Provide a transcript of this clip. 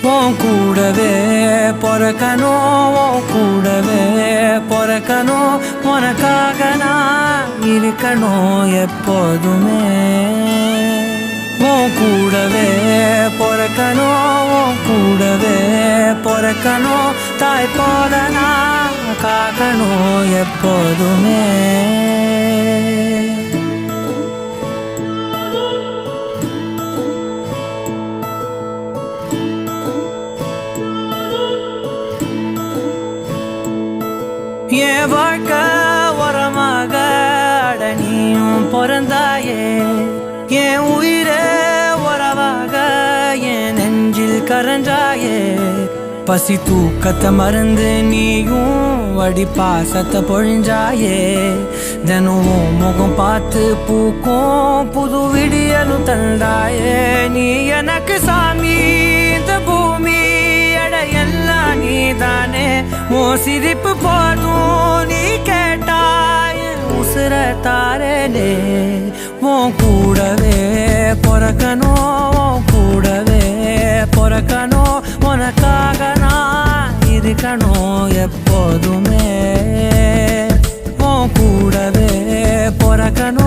உன் கூடவே பொறக்கணும், உன் கூடவே பொறக்கணும், உனக்காக நான் இருக்கணும் எப்போதுமே. உன் கூடவே பொறக்கணும், உன் கூடவே பொறக்கணும், தாய் போல நான் காக்கணும் எப்போதுமே. என் வாழ்க்கை உரமாக அடனியும் பிறந்தாயே, என் உயிரே உறவாக என் நெஞ்சில் கரஞ்சாயே. பசி தூக்கத்தை மறந்து நீயும் அடி பாசத்தை பொழிஞ்சாயே. தினமும் முகம் பார்த்து பூக்கும் புது விடியலும் தந்தாயே. நீ எனக்கு சாமி, இந்த பூமி எல்லாம் நீதானே. உன் சிரிப்பு போதும் நீ கேட்டாய் உசுர தாரேனே. உன் கூடவே பொறக்கணும், உன் கூடவே பொறக்கணும், உனக்காக நான் இருக்கணும் எப்போதுமே. உன் கூடவே பொறக்கணும்.